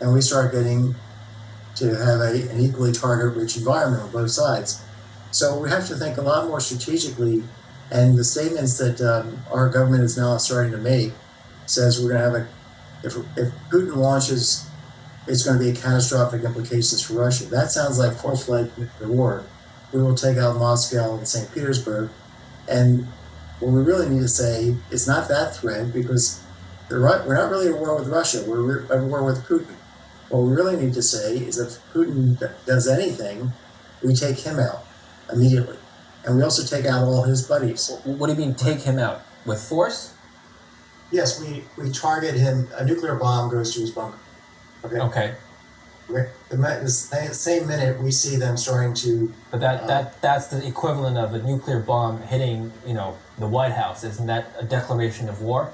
and we start getting to have an equally target-rich environment on both sides. So we have to think a lot more strategically, and the statements that our government is now starting to make says we're going to have if Putin launches, it's going to be catastrophic implications for Russia. That sounds like full-fledged nuclear war. We will take out Moscow and St. Petersburg, and what we really need to say is not that threat, because we're not really at war with Russia, we're at war with Putin. What we really need to say is if Putin does anything, we take him out immediately. And we also take out all his buddies. What do you mean take him out? With force? Yes, we target him. A nuclear bomb goes to his bunker. Okay. The same minute we see them starting to... But that's the equivalent of a nuclear bomb hitting, the White House. Isn't that a declaration of war?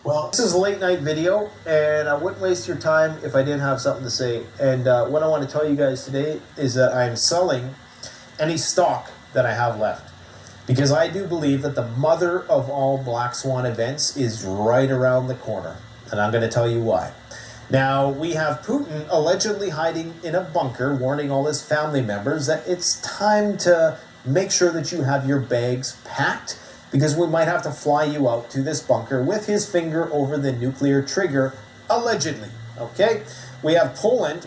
Well, this is a late night video, and I wouldn't waste your time if I didn't have something to say. And what I want to tell you guys today is that I'm selling any stock that I have left, because I do believe that the mother of all black swan events is right around the corner, and I'm going to tell you why. Now, we have Putin allegedly hiding in a bunker, warning all his family members that it's time to make sure that you have your bags packed, because we might have to fly you out to this bunker with his finger over the nuclear trigger, allegedly, okay? We have Poland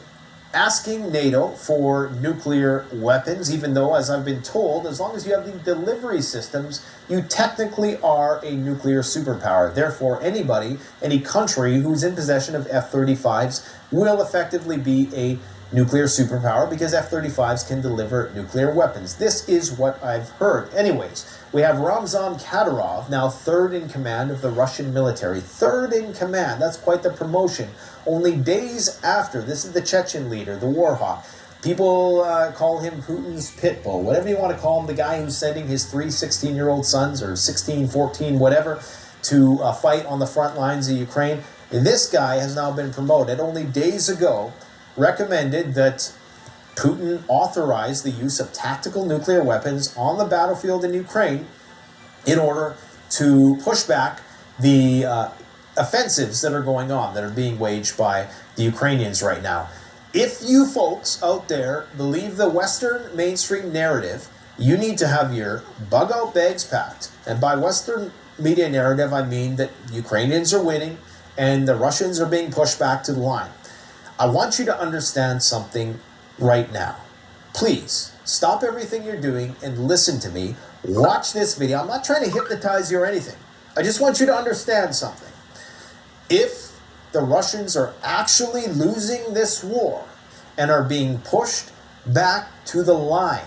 asking Nato for nuclear weapons, even though, as I've been told, as long as you have the delivery systems, you technically are a nuclear superpower. Therefore, any country who's in possession of F-35s will effectively be a nuclear superpower, because F-35s can deliver nuclear weapons. This is what I've heard. Anyways, we have Ramzan Kadyrov, now third in command of the Russian military. Third in command, that's quite the promotion. Only days after, this is the Chechen leader, the war hawk. People call him Putin's pit bull, whatever you want to call him, the guy who's sending his 3 16-year-old sons, or 16, 14, whatever, to fight on the front lines of Ukraine. And this guy has now been promoted. Only days ago, recommended that Putin authorize the use of tactical nuclear weapons on the battlefield in Ukraine in order to push back the offensives that are going on, that are being waged by the Ukrainians right now. If you folks out there believe the Western mainstream narrative, you need to have your bug-out bags packed. And by Western media narrative, I mean that Ukrainians are winning and the Russians are being pushed back to the line. I want you to understand something right now. Please, stop everything you're doing and listen to me. Watch this video. I'm not trying to hypnotize you or anything. I just want you to understand something. If the Russians are actually losing this war and are being pushed back to the line,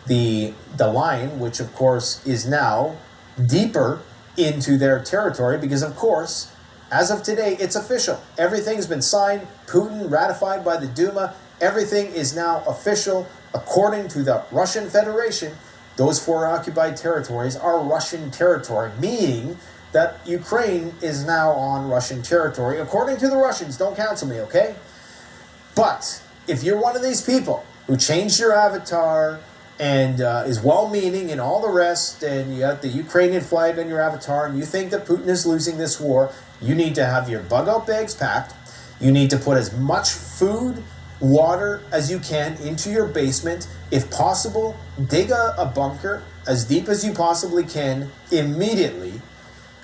the line, which of course is now deeper into their territory, because of course, as of today, it's official. Everything's been signed. Putin ratified by the Duma. Everything is now official. According to the Russian Federation, those 4 occupied territories are Russian territory, meaning that Ukraine is now on Russian territory. According to the Russians, don't cancel me, okay? But if you're one of these people who changed your avatar and is well-meaning and all the rest, and you got the Ukrainian flag on your avatar, and you think that Putin is losing this war, you need to have your bug-out bags packed. You need to put as much food, water as you can into your basement. If possible, dig a bunker as deep as you possibly can immediately,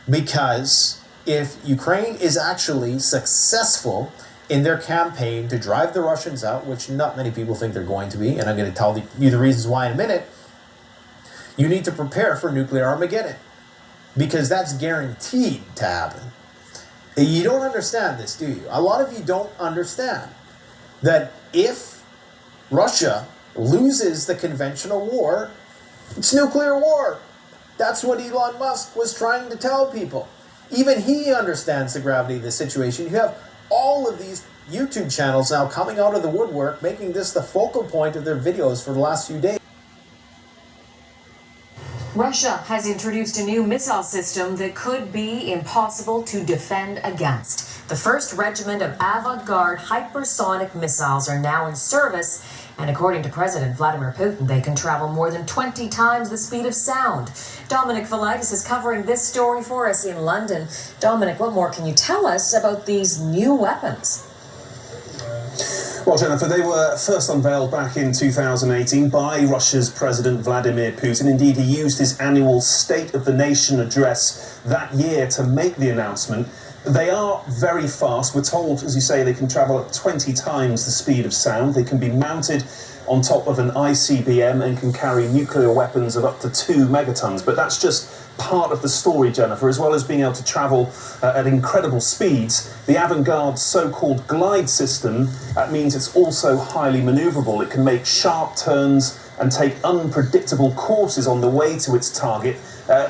because if Ukraine is actually successful in their campaign to drive the Russians out, which not many people think they're going to be, and I'm going to tell you the reasons why in a minute, you need to prepare for nuclear Armageddon, because that's guaranteed to happen. You don't understand this, do you? A lot of you don't understand that if Russia loses the conventional war, it's nuclear war. That's what Elon Musk was trying to tell people. Even he understands the gravity of the situation. You have all of these YouTube channels now coming out of the woodwork, making this the focal point of their videos for the last few days. Russia has introduced a new missile system that could be impossible to defend against. The first regiment of avant-garde hypersonic missiles are now in service, And according to President Vladimir Putin, they can travel more than 20 times the speed of sound. Dominic Velitis is covering this story for us in London. Dominic, what more can you tell us about these new weapons? Well, Jennifer, they were first unveiled back in 2018 by Russia's President Vladimir Putin. Indeed, he used his annual State of the Nation address that year to make the announcement. They are very fast. We're told, as you say, they can travel at 20 times the speed of sound. They can be mounted on top of an ICBM and can carry nuclear weapons of up to 2 megatons. But that's just part of the story, Jennifer. As well as being able to travel at incredible speeds, the avant-garde so-called glide system means it's also highly maneuverable. It can make sharp turns and take unpredictable courses on the way to its target,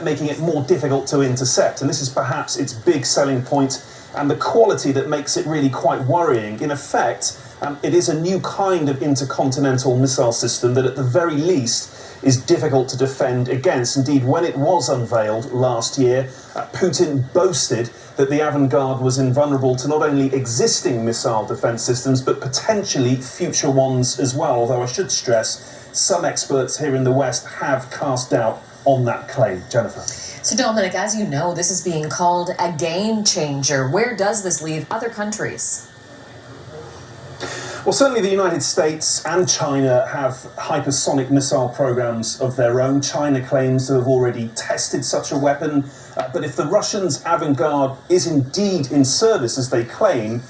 making it more difficult to intercept. And this is perhaps its big selling point and the quality that makes it really quite worrying. In effect, it is a new kind of intercontinental missile system that at the very least is difficult to defend against. Indeed, when it was unveiled last year, Putin boasted that the avant-garde was invulnerable to not only existing missile defense systems, but potentially future ones as well. Although I should stress, some experts here in the West have cast doubt on that claim. Jennifer. So Dominic, as you know, this is being called a game changer. Where does this leave other countries? Well, certainly the United States and China have hypersonic missile programs of their own. China claims to have already tested such a weapon. But if the Russians' avant-garde is indeed in service, as they claim,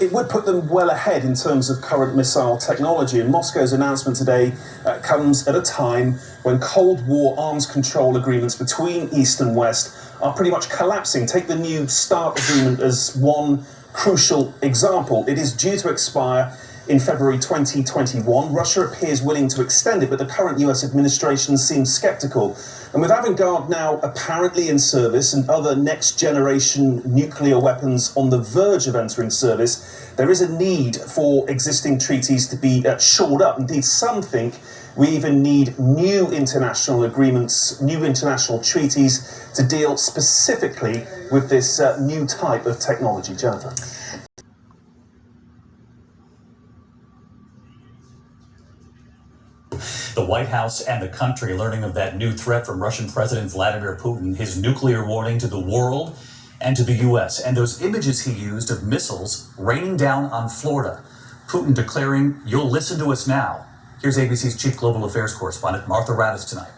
it would put them well ahead in terms of current missile technology. And Moscow's announcement today comes at a time when Cold War arms control agreements between East and West are pretty much collapsing. Take the new START agreement as one crucial example. It is due to expire in February 2021. Russia appears willing to extend it, but the current US administration seems skeptical. And with avant-garde now apparently in service and other next-generation nuclear weapons on the verge of entering service, there is a need for existing treaties to be shored up. Indeed, some think we even need new international agreements, new international treaties to deal specifically with this new type of technology. Jennifer. The White House and the country learning of that new threat from Russian President Vladimir Putin, his nuclear warning to the world and to the U.S., and those images he used of missiles raining down on Florida. Putin declaring, "You'll listen to us now." Here's ABC's chief global affairs correspondent, Martha Raddatz, tonight.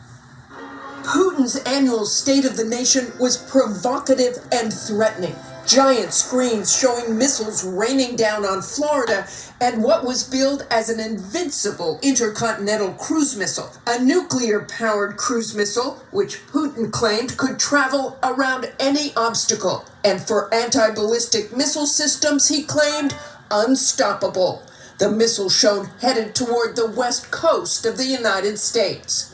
Putin's annual State of the Nation was provocative and threatening. Giant screens showing missiles raining down on Florida and what was billed as an invincible intercontinental cruise missile, a nuclear-powered cruise missile which Putin claimed could travel around any obstacle, and for anti-ballistic missile systems he claimed unstoppable. The missile shown headed toward the west coast of the United States.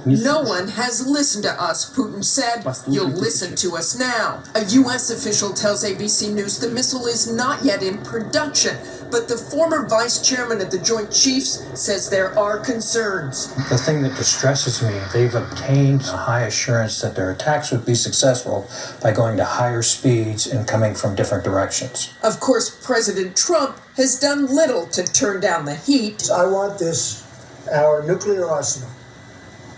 No one has listened to us, Putin said. You'll listen to us now. A U.S. official tells ABC News the missile is not yet in production, but the former vice chairman of the Joint Chiefs says there are concerns. The thing that distresses me, they've obtained a high assurance that their attacks would be successful by going to higher speeds and coming from different directions. Of course, President Trump has done little to turn down the heat. I want our nuclear arsenal,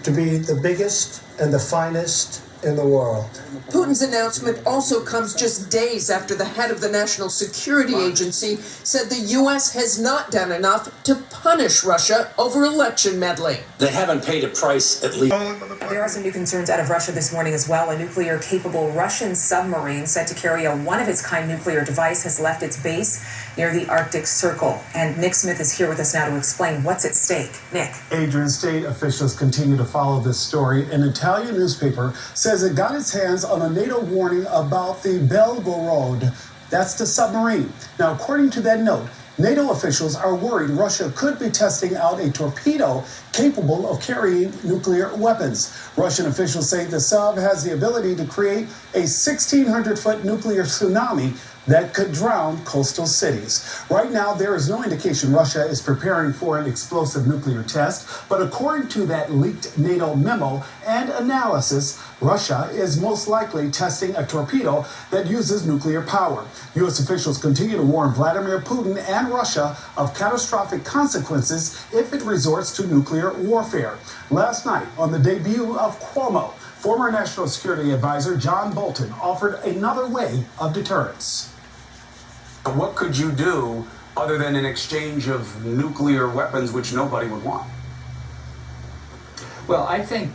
to be the biggest and the finest in the world. Putin's announcement also comes just days after the head of the National Security Agency said the U.S. has not done enough to punish Russia over election meddling. They haven't paid a price, at least. There are some new concerns out of Russia this morning as well. A nuclear-capable Russian submarine said to carry a one-of-its-kind nuclear device has left its base near the Arctic Circle. And Nick Smith is here with us now to explain what's at stake. Nick. Adrian, state officials continue to follow this story. An Italian newspaper says it got its hands on a NATO warning about the Belgorod. That's the submarine. Now, according to that note, NATO officials are worried Russia could be testing out a torpedo capable of carrying nuclear weapons. Russian officials say the sub has the ability to create a 1,600-foot nuclear tsunami that could drown coastal cities. Right now, there is no indication Russia is preparing for an explosive nuclear test, but according to that leaked NATO memo and analysis, Russia is most likely testing a torpedo that uses nuclear power. U.S. officials continue to warn Vladimir Putin and Russia of catastrophic consequences if it resorts to nuclear warfare. Last night, on the debut of Cuomo, former National Security Advisor John Bolton offered another way of deterrence. What could you do other than an exchange of nuclear weapons, which nobody would want? Well, I think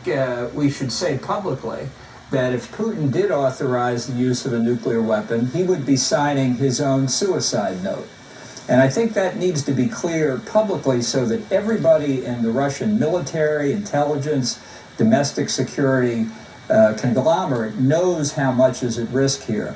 we should say publicly that if Putin did authorize the use of a nuclear weapon, he would be signing his own suicide note. And I think that needs to be clear publicly so that everybody in the Russian military, intelligence, domestic security conglomerate knows how much is at risk here.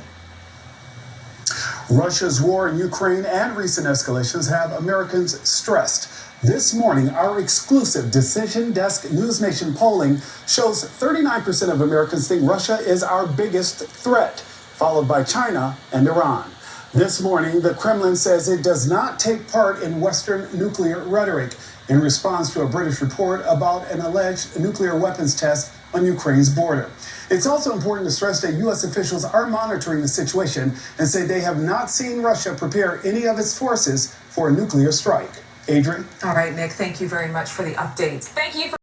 Russia's war in Ukraine and recent escalations have Americans stressed. This morning, our exclusive Decision Desk News Nation polling shows 39% of Americans think Russia is our biggest threat, followed by China and Iran. This morning, the Kremlin says it does not take part in Western nuclear rhetoric in response to a British report about an alleged nuclear weapons test on Ukraine's border. It's also important to stress that U.S. officials are monitoring the situation and say they have not seen Russia prepare any of its forces for a nuclear strike. Adrian? All right, Nick, thank you very much for the update. Thank you for